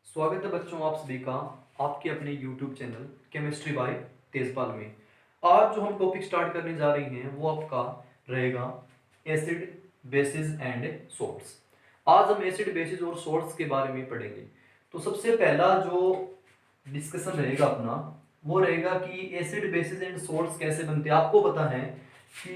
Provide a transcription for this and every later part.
स्वागत है बच्चों आप सभी का आपके अपने YouTube channel chemistry bye Tejpal में। आज जो हम टॉपिक स्टार्ट करने जा रहे हैं वो आपका रहेगा एसिड बेसिस एंड सॉल्ट्स। आज हम एसिड बेसिस और सॉल्ट्स के बारे में पढ़ेंगे। तो सबसे पहला जो डिस्कशन रहेगा अपना वो रहेगा कि एसिड बेसिस एंड सॉल्ट्स कैसे बनते हैं। आपको पता है कि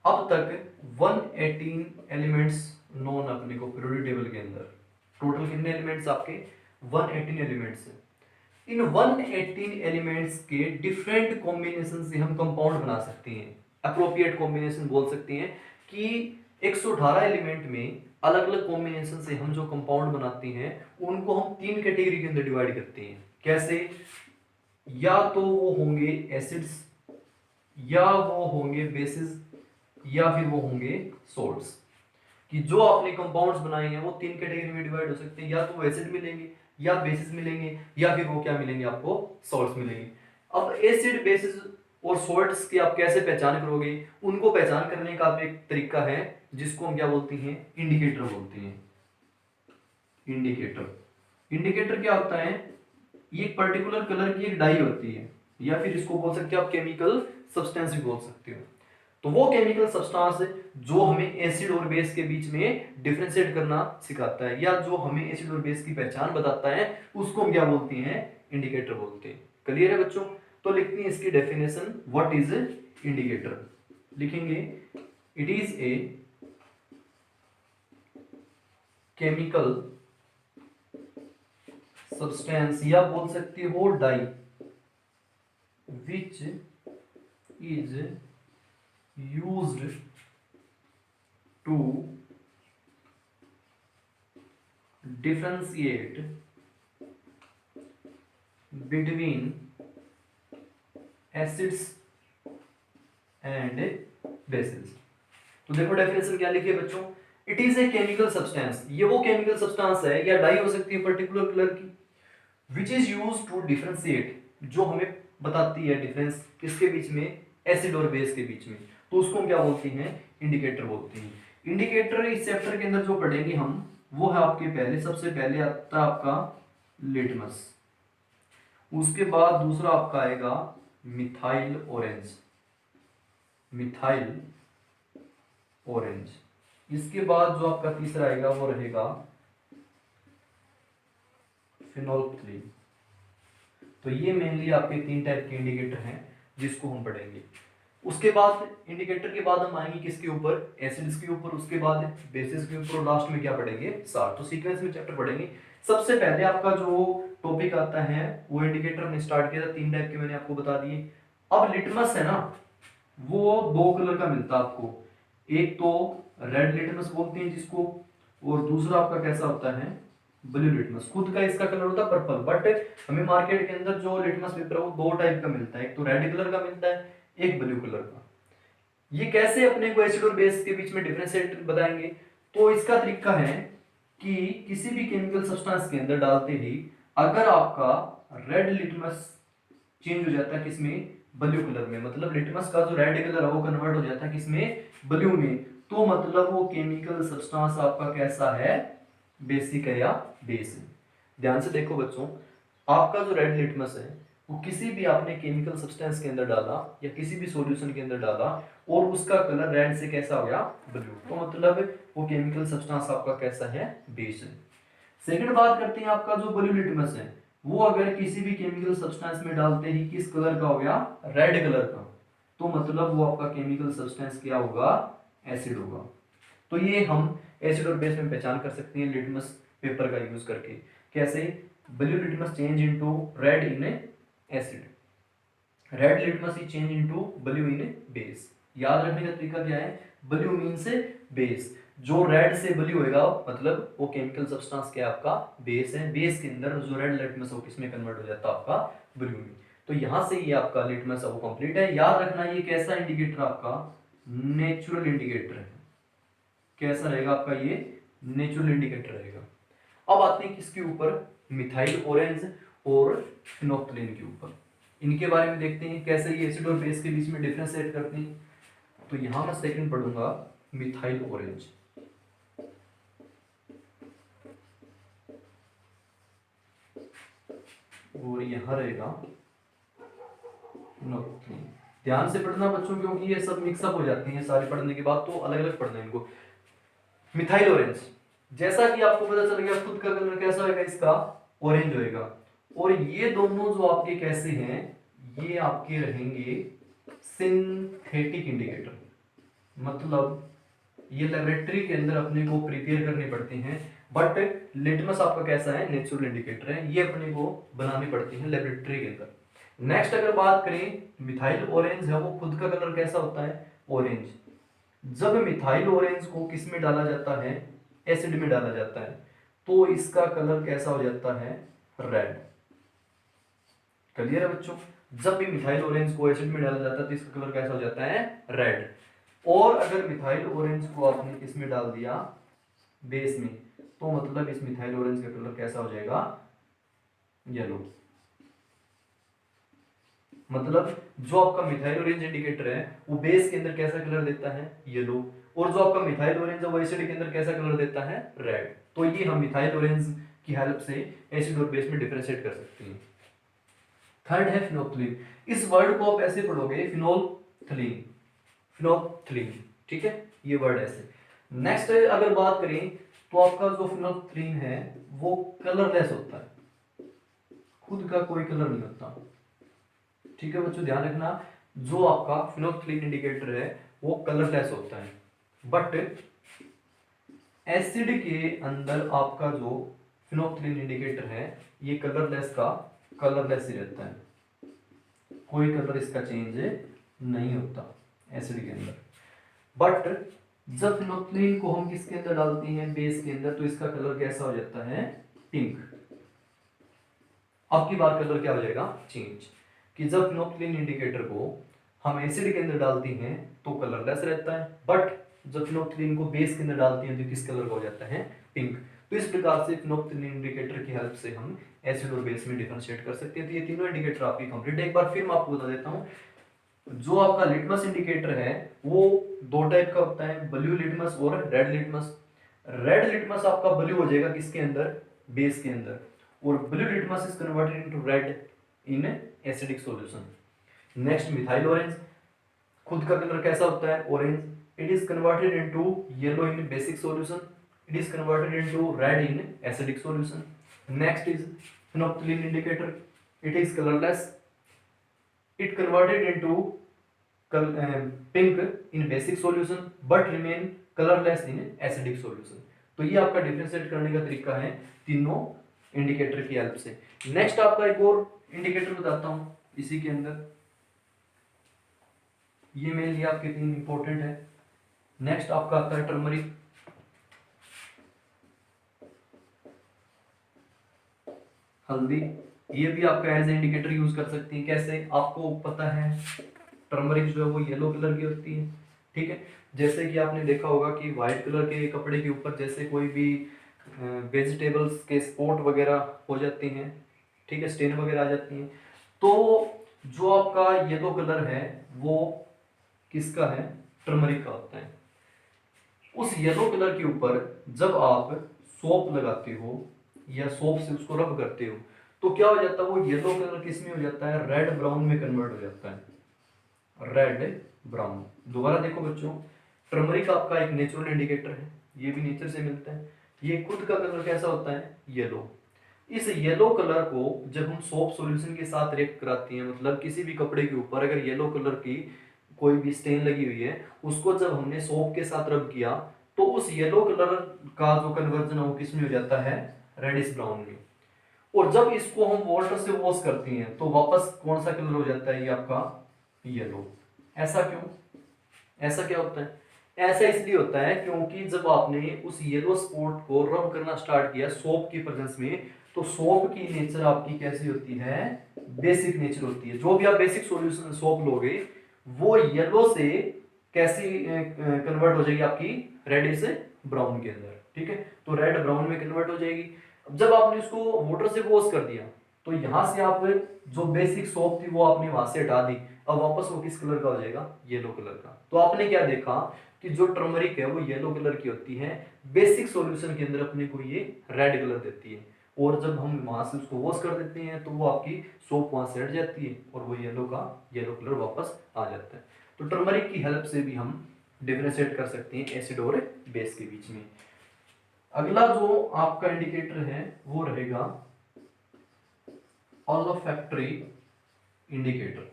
अब तक 118 एलिमेंट्स नोन अपने को पीरियोडिक टेबल के अंदर। टोटल कितने एलिमेंट्स आपके 118 एलिमेंट्स है। इन 118 एलिमेंट्स के डिफरेंट कॉम्बिनेशन से हम कंपाउंड बना सकते हैं। अप्रोप्रिएट कॉम्बिनेशन बोल सकते हैं कि 118 एलिमेंट में अलग अलग कॉम्बिनेशन से हम जो कंपाउंड बनाते हैं उनको हम तीन कैटेगरी के अंदर डिवाइड करते हैं। कैसे? या तो वो होंगे एसिड्स, या वो होंगे बेसिस, या फिर वो होंगे सॉल्ट्स। कि जो आपने कंपाउंड्स बनाए हैं वो तीन कैटेगरी में डिवाइड हो सकते हैं। या तो वो एसिड मिलेंगे, या बेसिस मिलेंगे, या फिर वो क्या मिलेंगे आपको सॉल्ट्स मिलेंगे। अब एसिड बेसिस और सॉल्ट्स की आप कैसे पहचान करोगे? उनको पहचान करने का एक तरीका है जिसको हम क्या बोलते हैं, इंडिकेटर बोलते हैं। इंडिकेटर इंडिकेटर क्या होता है? ये पर्टिकुलर कलर की एक डाई होती है, या फिर इसको बोल सकते हो आप केमिकल सब्सटेंस भी बोल सकते हो। तो वो केमिकल सब्सटेंस जो हमें एसिड और बेस के बीच में डिफरेंशिएट करना सिखाता है, या जो हमें एसिड और बेस की पहचान बताता है, उसको हम क्या बोलते हैं, इंडिकेटर बोलते हैं। क्लियर है बच्चों? तो लिखते हैं इसकी डेफिनेशन, व्हाट इज इंडिकेटर। लिखेंगे it is a chemical substance, या बोल सकते हो dye, which is used to differentiate between acids and bases। तो देखो डेफिनेशन क्या लिखी है बच्चों, it is a chemical substance, ये वो केमिकल सब्सटेंस है या डाई हो सकती है पर्टिकुलर कलर की, which is use to differentiate, जो हमें बताती है डिफरेंस किसके बीच में, एसिड और बेस के बीच में। तो उसको हम क्या बोलते हैं, इंडिकेटर बोलते हैं। इंडिकेटर इस चैप्टर के अंदर जो पढ़ेंगे हम वो है आपके पहले, सबसे पहले आता है आपका लिटमस, उसके बाद दूसरा आपका आएगा मिथाइल ऑरेंज, मिथाइल ऑरेंज। इसके बाद जो आपका तीसरा आएगा वो रहेगा फिनोल्फ्थलीन। तो ये मेनली आपके तीन टाइप के इंडिकेटर हैं जिसको हम पढ़ेंगे। उसके बाद इंडिकेटर के बाद हम आएंगे किसके ऊपर, एसिड्स के ऊपर, उसके बाद बेसिस के ऊपर, और लास्ट में क्या पढ़ेंगे, सार। तो सीक्वेंस में चैप्टर पढ़ेंगे। सबसे पहले आपका जो टॉपिक आता है वो इंडिकेटर हमने स्टार्ट किया था, तीन टाइप के मैंने आपको बता दिए। अब लिटमस है ना, वो दो कलर का मिलता है आपको, एक तो रेड लिटमस बोलते हैं जिसको, और दूसरा आपका कैसा होता है, ब्लू लिटमस। खुद का इसका कलर होता है पर्पल, बट हमें मार्केट के अंदर जो लिटमस पेपर है वो दो टाइप का मिलता है, एक तो रेड कलर का मिलता है, एक ब्लू कलर का। ये कैसे अपने को एसिड और बेस के बीच में डिफरेंशिएट बताएंगे? तो इसका तरीका है कि किसी भी केमिकल सब्सटेंस के अंदर डालते ही अगर आपका रेड लिटमस चेंज हो जाता है किसमें, ब्लू कलर में, मतलब लिटमस का जो रेड कलर है वो कन्वर्ट हो जाता है किसमें, ब्लू में, तो मतलब वो केमिकल सब्सटेंस आपका कैसा है, बेसिक है या बेस है। ध्यान से देखो बच्चों, आपका जो रेड लिटमस है वो किसी भी आपने केमिकल सब्सटेंस के अंदर डाला या किसी भी सॉल्यूशन के अंदर डाला और उसका कलर रेड से कैसा हो गया, ब्लू, तो मतलब वो केमिकल सब्सटेंस आपका कैसा है, बेस है। सेकंड बात करते हैं आपका जो ब्लू लिटमस है, वो अगर किसी भी केमिकल सब्सटेंस में डालते ही किस कलर का हो गया, रेड कलर का, तो मतलब वो आपका केमिकल सब्सटेंस क्या होगा, एसिड होगा। तो ये हम एसिड और बेस में पहचान कर सकते हैं लिटमस पेपर का यूज करके। कैसे? Blue litmus change into red in acid, red litmus he change into blue in base. याद रखने का तरीका क्या है, ब्लू मींस बेस, जो रेड से ब्लू होएगा मतलब वो केमिकल सब्सटेंस क्या आपका, बेस है। बेस के अंदर जो रेड लिटमस वो किसमें कन्वर्ट हो जाता है, आपका ब्लू में। तो यहां से ये आपका लिटमस वो कंप्लीट है। याद रखना ये कैसा इंडिकेटर आपका, नेचुरल इंडिकेटर है। कैसा रहेगा आपका ये, नेचुरल इंडिकेटर रहेगा। अब आते हैं किसके ऊपर, मिथाइल ऑरेंज और फिनोल्फ्थलीन के ऊपर। इनके बारे में देखते हैं कैसे ये एसिड और बेस के बीच में डिफरेंशिएट करते हैं। तो यहां मैं सेकंड पढ़ूंगा मिथाइल ऑरेंज। और यहाँ रहेगा फिनोल्फ्थलीन। ध्यान से पढ़ना बच्चों, क्योंकि ये सब मिक्सअप हो जाती हैं सारी पढ़ने के बाद, तो अलग अलग पढ़ना है इनको। मिथाइल ऑरेंज, जैसा कि आपको पता चल गया खुद का कलर कैसा होगा, इसका ऑरेंज होएगा। और ये दोनों जो आपके कैसे हैं, ये आपके रहेंगे सिंथेटिक इंडिकेटर। मतलब ये लेबोरेटरी के अंदर अपने को प्रिपेयर करने पड़ते हैं, बट लिटमस आपका कैसा है, नेचुरल इंडिकेटर है, ये अपने को बनानी पड़ती है लेबोरेटरी के अंदर। नेक्स्ट अगर बात करें, मिथाइल ऑरेंज है, वो खुद का कलर कैसा होता है, ऑरेंज। जब मिथाइल ऑरेंज को किस में डाला जाता है, एसिड में डाला जाता है, तो इसका कलर कैसा हो जाता है, रेड। क्लियर है बच्चों? जब भी मिथाइल ऑरेंज को एसिड में डाला जाता है तो इसका कलर कैसा हो जाता है, रेड। और अगर मिथाइल ऑरेंज को आपने किस में डाल दिया, बेस में, तो मतलब इस मिथाइल ऑरेंज का कलर कैसा हो जाएगा, येलो। मतलब जो आपका मिथाइल ऑरेंज इंडिकेटर है वो बेस के अंदर कैसा कलर देता है, येलो। और जो आपका मिथाइल ऑरेंज है वो एसिड के अंदर कैसा कलर देता है, रेड। तो ये हम मिथाइल ऑरेंज की हेल्प से एसिड और बेस में डिफरेंशिएट कर सकते हैं। थर्ड है फिनोल्फ्थलीन। इस वर्ड को आप ऐसे पढ़ोगे, फिनोल्फ्थलीन, फिनोल्फ्थलीन, ठीक है, ये वर्ड ऐसे। नेक्स्ट अगर बात करें तो आपका जो फिनोल्फ्थलीन है वो कलरलेस होता है, खुद का कोई कलर नहीं होता। ठीक है बच्चों, ध्यान रखना, जो आपका फिनोल्फ्थलीन इंडिकेटर है वो कलरलेस होता है, बट एसिड के अंदर आपका जो फिनोल्फ्थलीन इंडिकेटर है ये कलरलेस ही रहता है, कोई कलर इसका चेंज नहीं होता एसिड के अंदर। बट जब फिनोल्फ्थलीन को हम किसके अंदर डालते हैं, बेस के अंदर, तो इसका कलर कैसा हो जाता है, पिंक। अब की बार कलर क्या हो जाएगा, चेंज। कि जब फिनोल्फ्थलीन इंडिकेटर को हम एसिड के अंदर डालते हैं तो कलरलेस रहता है, बट जब फिनोल्फ्थलीन को बेस के अंदर डालते हैं तो किस कलर का हो जाता है, पिंक। तो इस प्रकार से फिनोल्फ्थलीन इंडिकेटर की हेल्प से हम एसिड और बेस में डिफरेंशिएट कर सकते हैं। तो ये तीनों इंडिकेटर आपकी कंप्लीट है। एक बार फिर मैं आपको बता देता हूँ, जो आपका लिटमस इंडिकेटर है वो दो टाइप का होता है, ब्लू लिटमस और रेड लिटमस। रेड लिटमस आपका ब्लू हो जाएगा किसके अंदर, बेस के अंदर, और blue litmus is converted into red in acidic solution. Next methyl orange, खुद का कलर कैसा होता है, orange. It is converted into yellow in basic solution, it is converted into red in acidic solution. Next is phenolphthalein indicator, it is colourless, it converted into pink in basic solution but remain colorless in acidic solution। तो ये आपका differentiate करने का तरीका है तीनों indicator की help से। नेक्स्ट आपका एक और इंडिकेटर बताता हूं इसी के अंदर, ये मेनली आपके तीन इंपॉर्टेंट है। नेक्स्ट आपका आता है टर्मरिक, हल्दी। ये भी आपका एज इंडिकेटर यूज कर सकती है। कैसे, आपको पता है टर्मरिक जो है वो येलो कलर की होती है, ठीक है। जैसे कि आपने देखा होगा कि व्हाइट कलर के कपड़े के ऊपर जैसे कोई भी वेजिटेबल्स के स्पॉट वगैरह हो जाते हैं, ठीक है, स्टेन वगैरह आ जाती हैं, तो जो आपका येलो कलर है वो किसका है, टर्मरिक का होता है। उस येलो कलर के ऊपर जब आप सोप लगाते हो या सोप से उसको रब करते हो तो क्या हो जाता है, वो येलो कलर किस में हो जाता है, रेड ब्राउन में कन्वर्ट हो जाता है, रेड ब्राउन। दोबारा देखो बच्चों, टर्मरिक आपका एक नेचुरल इंडिकेटर है, ये भी नेचर से मिलता है। ये खुद का कलर कैसा होता है, येलो। इस येलो कलर को जब हम सोप सॉल्यूशन के साथ रिएक्ट कराते हैं, मतलब किसी भी कपड़े के ऊपर अगर येलो कलर की कोई भी स्टेन लगी हुई है, उसको जब हमने सोप के साथ रब किया तो उस येलो कलर का जो कन्वर्जन है वो किस में हो जाता है, रेडिश ब्राउन में। और जब इसको हम वाटर से वॉश करते हैं तो वापस कौन सा कलर हो जाता है, ये आपका येलो। ऐसा क्यों, ऐसा क्या होता है, ऐसा इसलिए होता है क्योंकि जब आपने उस येलो स्पॉट को रब करना स्टार्ट किया सोप की प्रेजेंस में, तो सोप की नेचर आपकी कैसी होती है, बेसिक नेचर होती है। जो भी आप बेसिक सॉल्यूशन सोप लोगे वो येलो से कैसी कन्वर्ट हो जाएगी, आपकी रेडिश ब्राउन के अंदर, ठीक है। तो रेड ब्राउन में कन्वर्ट हो जाएगी। जब आपने उसको वाटर से वॉश कर दिया तो यहां से आप जो बेसिक सोप थी वो आपने वहां से हटा दी, अब वापस वो किस कलर का हो जाएगा, येलो कलर का। तो आपने क्या देखा कि जो टर्मरिक है वो येलो कलर की होती है, बेसिक सॉल्यूशन के अंदर अपने को ये रेड कलर देती है। और जब हम वहां से उसको वॉश कर देते हैं तो वो आपकी सोप वहां से हट जाती है और वो येलो कलर वापस आ जाता है। तो टर्मरिक की हेल्प से भी हम डिफरेंशिएट कर सकते हैं एसिड और बेस के बीच में। अगला जो आपका इंडिकेटर है वो रहेगा ऑलोफैक्टरी इंडिकेटर।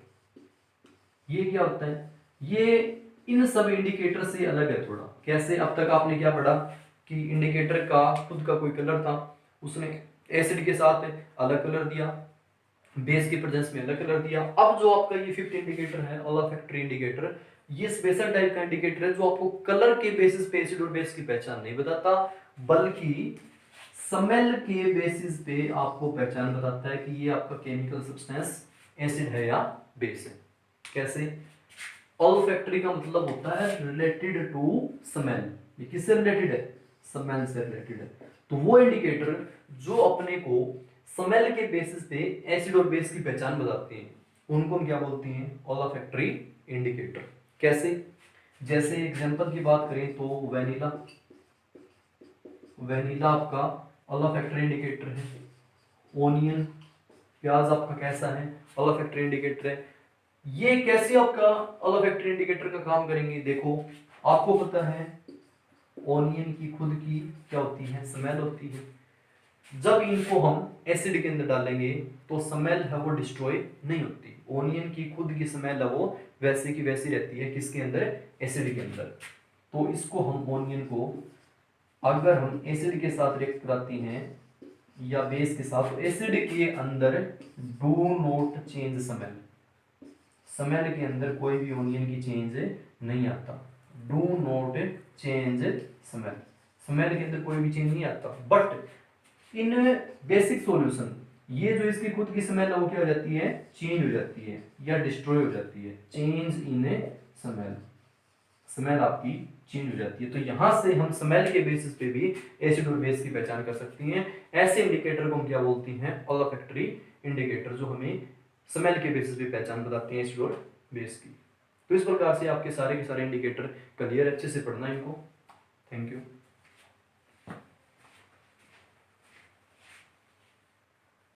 ये क्या होता है? ये इन सब इंडिकेटर से अलग है थोड़ा। कैसे? अब तक आपने क्या पढ़ा कि इंडिकेटर का खुद का कोई कलर था, उसने एसिड के साथ अलग कलर दिया, बेस की प्रेजेंस में अलग कलर दिया। अब जो आपका ये फिफ्थ इंडिकेटर है ऑलोफैक्टरी इंडिकेटर, ये स्पेशल टाइप का इंडिकेटर है जो आपको कलर के बेसिस पे एसिड और बेस की पहचान नहीं बताता, बल्कि स्मेल के बेसिस पे आपको पहचान बताता है कि ये आपका केमिकल सब्सटेंस एसिड है या बेस है। कैसे? ऑल्फैक्टरी का मतलब होता है रिलेटेड टू स्मेल। ये किससे रिलेटेड है? स्मेल से रिलेटेड है। तो वो इंडिकेटर जो अपने को स्मेल के बेसिस पे एसिड और बेस की पहचान बताते हैं उनको हम क्या बोलते हैं? Olfactory indicator. कैसे? जैसे एग्जांपल की बात करें तो वेनिला, वेनिला आपका ऑल्फैक्टरी इंडिकेटर है। ओनियन, प्याज आपका कैसा है? ऑल्फैक्टरी इंडिकेटर है। ये कैसे आपका ऑल्फैक्टरी इंडिकेटर का काम करेंगे? देखो, आपको पता है ओनियन की खुद की क्या होती है? स्मेल होती है। जब इनको हम एसिड के अंदर डालेंगे तो स्मेल है वो डिस्ट्रॉय नहीं होती। ओनियन की खुद की स्मेल है वो वैसे की वैसी रहती है। किसके अंदर? एसिड के अंदर। तो इसको हम ओनियन को अगर हम एसिड के साथ रिएक्ट कराते हैं या बेस के साथ, तो एसिड के अंदर do not change smell, smell के अंदर कोई भी ओनियन की चेंज नहीं आता। Do not change smell, smell के अंदर कोई भी चेंज नहीं आता। बट इन बेसिक सॉल्यूशन ये जो इसकी खुद की स्मेल है वो क्या हो जाती है? चेंज हो जाती है या डिस्ट्रॉय हो जाती है। चेंज इन स्मेल, स्मेल आपकी चेंज हो जाती है। तो यहां से हम स्मेल के बेसिस पे भी एसिड और बेस की पहचान कर सकती हैं। ऐसे इंडिकेटर को हम क्या बोलते हैं? ऑल्फैक्टरी इंडिकेटर, जो हमें स्मेल के बेसिस पे पहचान बताते हैं एसिड और बेस की। तो इस प्रकार से आपके सारे के सारे इंडिकेटर क्लियर, अच्छे से पढ़ना इनको। Thank you.